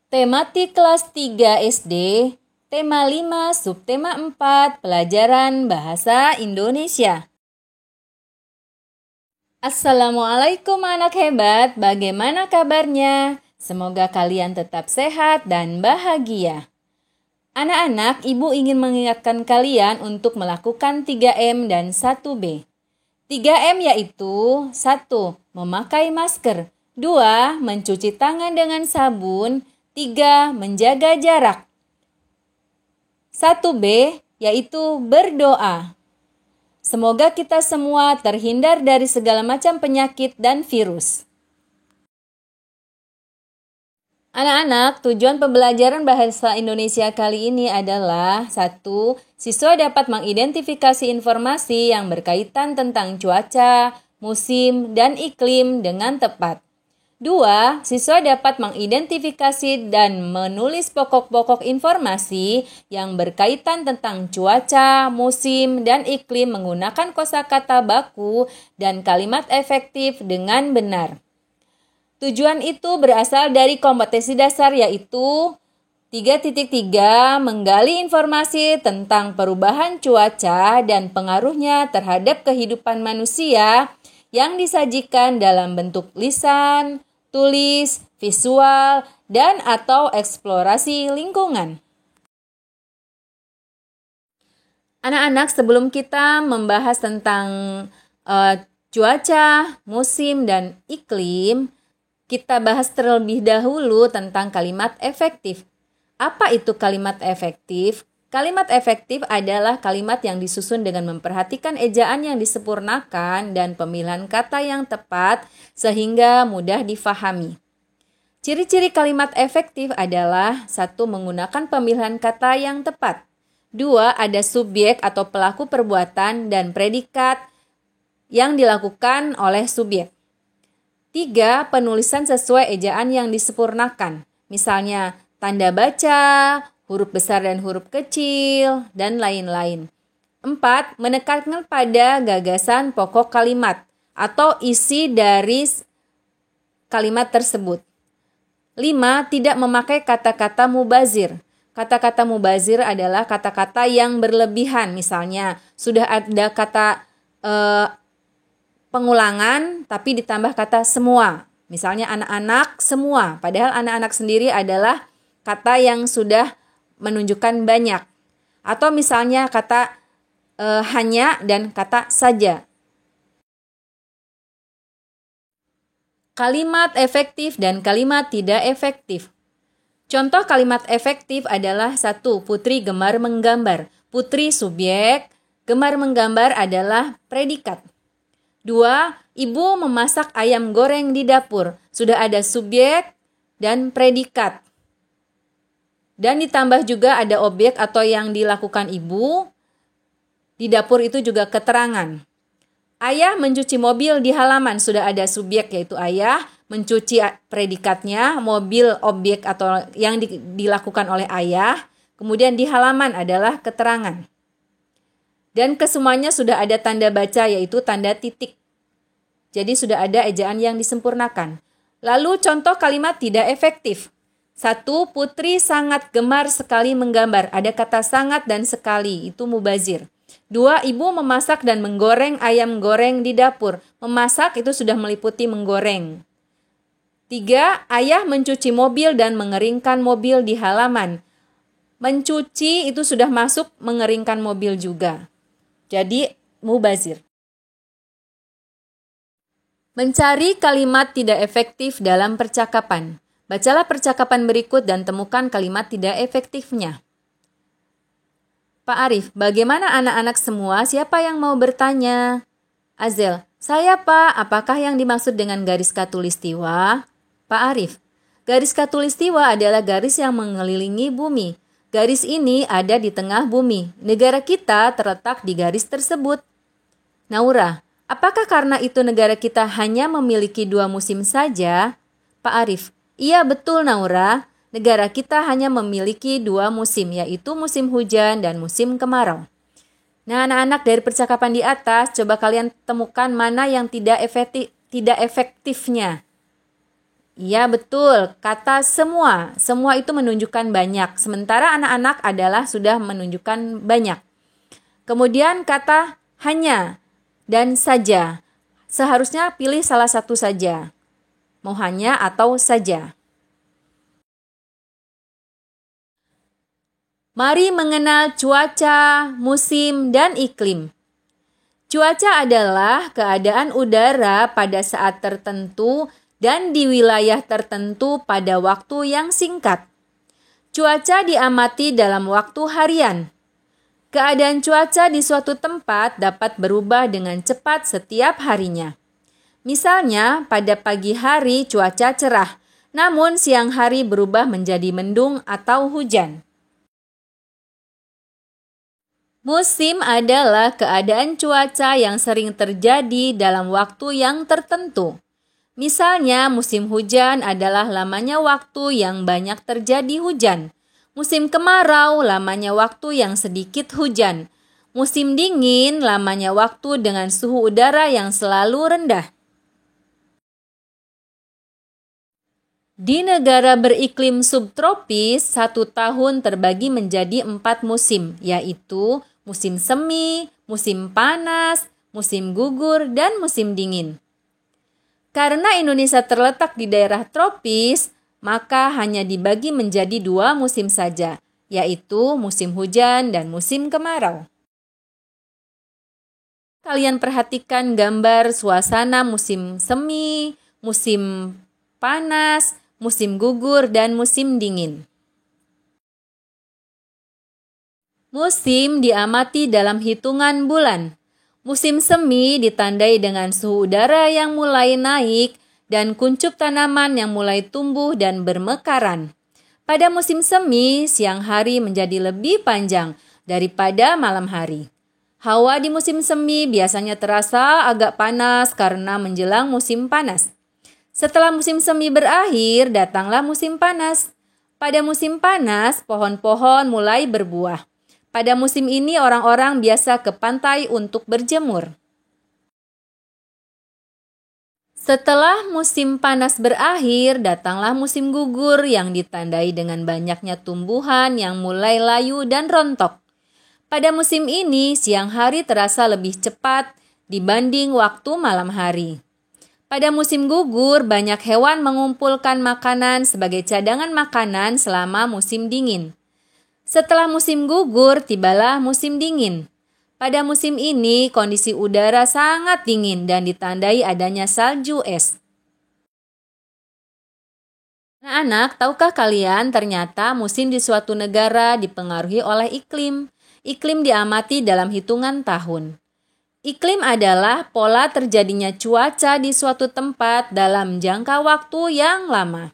Tematik kelas 3 SD, tema 5, subtema 4, pelajaran bahasa Indonesia. Assalamualaikum anak hebat, bagaimana kabarnya? Semoga kalian tetap sehat dan bahagia. Anak-anak, Ibu ingin mengingatkan kalian untuk melakukan 3M dan 1B. 3M yaitu 1. Memakai masker, 2. Mencuci tangan dengan sabun, 3. Menjaga jarak. 1B yaitu berdoa. Semoga kita semua terhindar dari segala macam penyakit dan virus. Anak-anak, tujuan pembelajaran bahasa Indonesia kali ini adalah 1. Siswa dapat mengidentifikasi informasi yang berkaitan tentang cuaca, musim, dan iklim dengan tepat. 2. Siswa dapat mengidentifikasi dan menulis pokok-pokok informasi yang berkaitan tentang cuaca, musim, dan iklim menggunakan kosakata baku dan kalimat efektif dengan benar. Tujuan itu berasal dari kompetensi dasar yaitu 3.3 menggali informasi tentang perubahan cuaca dan pengaruhnya terhadap kehidupan manusia yang disajikan dalam bentuk lisan, tulis, visual, dan atau eksplorasi lingkungan. Anak-anak, sebelum kita membahas tentang cuaca, musim, dan iklim, kita bahas terlebih dahulu tentang kalimat efektif. Apa itu kalimat efektif? Kalimat efektif adalah kalimat yang disusun dengan memperhatikan ejaan yang disempurnakan dan pemilihan kata yang tepat sehingga mudah difahami. Ciri-ciri kalimat efektif adalah 1. Menggunakan pemilihan kata yang tepat. 2. Ada subjek atau pelaku perbuatan dan predikat yang dilakukan oleh subjek. 3. Penulisan sesuai ejaan yang disempurnakan. Misalnya tanda baca, huruf besar dan huruf kecil, dan lain-lain. 4. Menekankan pada gagasan pokok kalimat atau isi dari kalimat tersebut. 5. Tidak memakai kata-kata mubazir. Kata-kata mubazir adalah kata-kata yang berlebihan. Misalnya, sudah ada kata pengulangan tapi ditambah kata semua. Misalnya anak-anak semua, padahal anak-anak sendiri adalah kata yang sudah menunjukkan banyak. Atau misalnya kata hanya dan kata saja. Kalimat efektif dan kalimat tidak efektif. Contoh kalimat efektif adalah 1. Putri gemar menggambar. Putri subjek, gemar menggambar adalah predikat. 2. Ibu memasak ayam goreng di dapur. Sudah ada subjek dan predikat. Dan ditambah juga ada objek atau yang dilakukan ibu. Di dapur itu juga keterangan. Ayah mencuci mobil di halaman. Sudah ada subjek yaitu ayah. Mencuci predikatnya. Mobil objek atau yang dilakukan oleh ayah. Kemudian di halaman adalah keterangan. Dan kesemuanya sudah ada tanda baca yaitu tanda titik. Jadi sudah ada ejaan yang disempurnakan. Lalu contoh kalimat tidak efektif. 1. Putri sangat gemar sekali menggambar. Ada kata sangat dan sekali, itu mubazir. 2. Ibu memasak dan menggoreng ayam goreng di dapur. Memasak itu sudah meliputi menggoreng. 3. Ayah mencuci mobil dan mengeringkan mobil di halaman. Mencuci itu sudah masuk mengeringkan mobil juga. Jadi mubazir. Mencari kalimat tidak efektif dalam percakapan. Bacalah percakapan berikut dan temukan kalimat tidak efektifnya. Pak Arif, bagaimana anak-anak semua? Siapa yang mau bertanya? Azel, saya Pak. Apakah yang dimaksud dengan garis khatulistiwa? Pak Arif, garis khatulistiwa adalah garis yang mengelilingi bumi. Garis ini ada di tengah bumi. Negara kita terletak di garis tersebut. Naura, apakah karena itu negara kita hanya memiliki 2 musim saja? Pak Arif, iya betul Naura. Negara kita hanya memiliki 2 musim, yaitu musim hujan dan musim kemarau. Nah, anak-anak, dari percakapan di atas, coba kalian temukan mana yang tidak efektifnya. Iya betul, kata semua. Semua itu menunjukkan banyak, sementara anak-anak adalah sudah menunjukkan banyak. Kemudian kata hanya dan saja. Seharusnya pilih salah satu saja. Mau hanya atau saja. Mari mengenal cuaca, musim, dan iklim. Cuaca adalah keadaan udara pada saat tertentu dan di wilayah tertentu pada waktu yang singkat. Cuaca diamati dalam waktu harian. Keadaan cuaca di suatu tempat dapat berubah dengan cepat setiap harinya. Misalnya, pada pagi hari cuaca cerah, namun siang hari berubah menjadi mendung atau hujan. Musim adalah keadaan cuaca yang sering terjadi dalam waktu yang tertentu. Misalnya, musim hujan adalah lamanya waktu yang banyak terjadi hujan. Musim kemarau lamanya waktu yang sedikit hujan. Musim dingin lamanya waktu dengan suhu udara yang selalu rendah. Di negara beriklim subtropis, 1 tahun terbagi menjadi 4 musim, yaitu musim semi, musim panas, musim gugur, dan musim dingin. Karena Indonesia terletak di daerah tropis, maka hanya dibagi menjadi 2 musim saja, yaitu musim hujan dan musim kemarau. Kalian perhatikan gambar suasana musim semi, musim panas, musim gugur, dan musim dingin. Musim diamati dalam hitungan bulan. Musim semi ditandai dengan suhu udara yang mulai naik dan kuncup tanaman yang mulai tumbuh dan bermekaran. Pada musim semi, siang hari menjadi lebih panjang daripada malam hari. Hawa di musim semi biasanya terasa agak panas karena menjelang musim panas. Setelah musim semi berakhir, datanglah musim panas. Pada musim panas, pohon-pohon mulai berbuah. Pada musim ini, orang-orang biasa ke pantai untuk berjemur. Setelah musim panas berakhir, datanglah musim gugur yang ditandai dengan banyaknya tumbuhan yang mulai layu dan rontok. Pada musim ini, siang hari terasa lebih cepat dibanding waktu malam hari. Pada musim gugur, banyak hewan mengumpulkan makanan sebagai cadangan makanan selama musim dingin. Setelah musim gugur, tibalah musim dingin. Pada musim ini, kondisi udara sangat dingin dan ditandai adanya salju es. Anak-anak, tahukah kalian ternyata musim di suatu negara dipengaruhi oleh iklim? Iklim diamati dalam hitungan tahun. Iklim adalah pola terjadinya cuaca di suatu tempat dalam jangka waktu yang lama.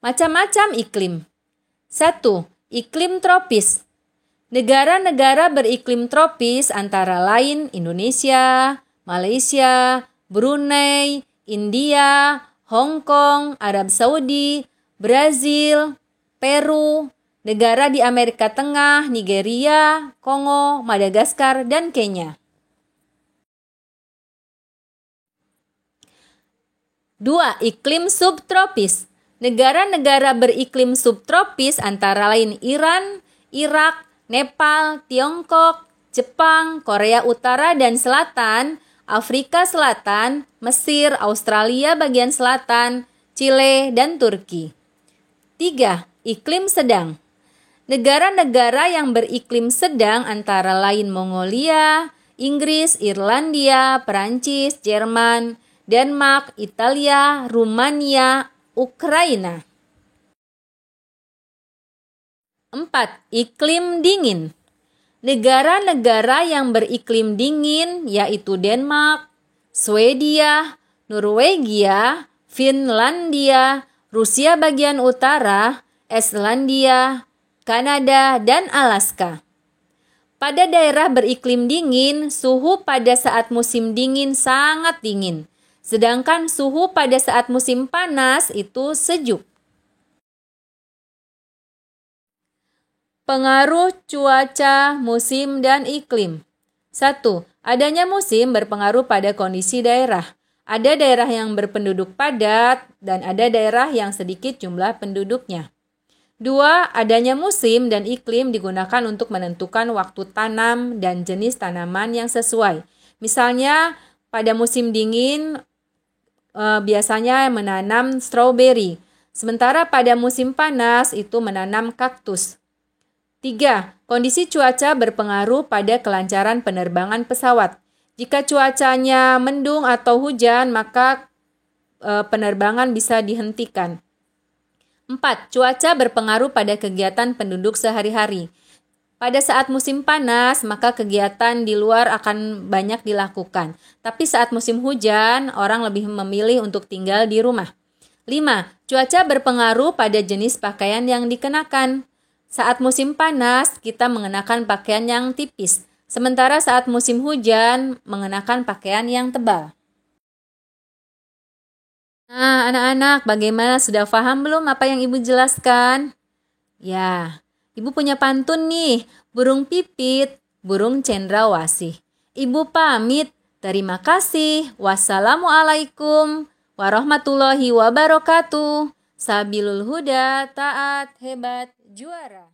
Macam-macam iklim. 1. Iklim tropis. Negara-negara beriklim tropis antara lain Indonesia, Malaysia, Brunei, India, Hong Kong, Arab Saudi, Brazil, Peru, negara di Amerika Tengah, Nigeria, Kongo, Madagaskar, dan Kenya. 2. Iklim subtropis. Negara-negara beriklim subtropis antara lain Iran, Irak, Nepal, Tiongkok, Jepang, Korea Utara dan Selatan, Afrika Selatan, Mesir, Australia bagian selatan, Chile, dan Turki. 3. Iklim sedang. Negara-negara yang beriklim sedang antara lain Mongolia, Inggris, Irlandia, Perancis, Jerman, Denmark, Italia, Rumania, Ukraina. 4. Iklim dingin. Negara-negara yang beriklim dingin yaitu Denmark, Swedia, Norwegia, Finlandia, Rusia bagian utara, Islandia, Kanada, dan Alaska. Pada daerah beriklim dingin, suhu pada saat musim dingin sangat dingin. Sedangkan suhu pada saat musim panas itu sejuk. Pengaruh cuaca, musim, dan iklim. 1. Adanya musim berpengaruh pada kondisi daerah. Ada daerah yang berpenduduk padat dan ada daerah yang sedikit jumlah penduduknya. 2. Adanya musim dan iklim digunakan untuk menentukan waktu tanam dan jenis tanaman yang sesuai. Misalnya pada musim dingin biasanya menanam strawberry, sementara pada musim panas itu menanam kaktus. 3. Kondisi cuaca berpengaruh pada kelancaran penerbangan pesawat. Jika cuacanya mendung atau hujan, maka penerbangan bisa dihentikan. 4. Cuaca berpengaruh pada kegiatan penduduk sehari-hari. Pada saat musim panas, maka kegiatan di luar akan banyak dilakukan. Tapi saat musim hujan, orang lebih memilih untuk tinggal di rumah. 5. Cuaca berpengaruh pada jenis pakaian yang dikenakan. Saat musim panas, kita mengenakan pakaian yang tipis. Sementara saat musim hujan, mengenakan pakaian yang tebal. Nah, anak-anak, bagaimana, sudah paham belum apa yang Ibu jelaskan? Ya, Ibu punya pantun nih, burung pipit, burung cendrawasih. Ibu pamit, terima kasih. Wassalamualaikum warahmatullahi wabarakatuh. Sabilul huda, taat, hebat, juara.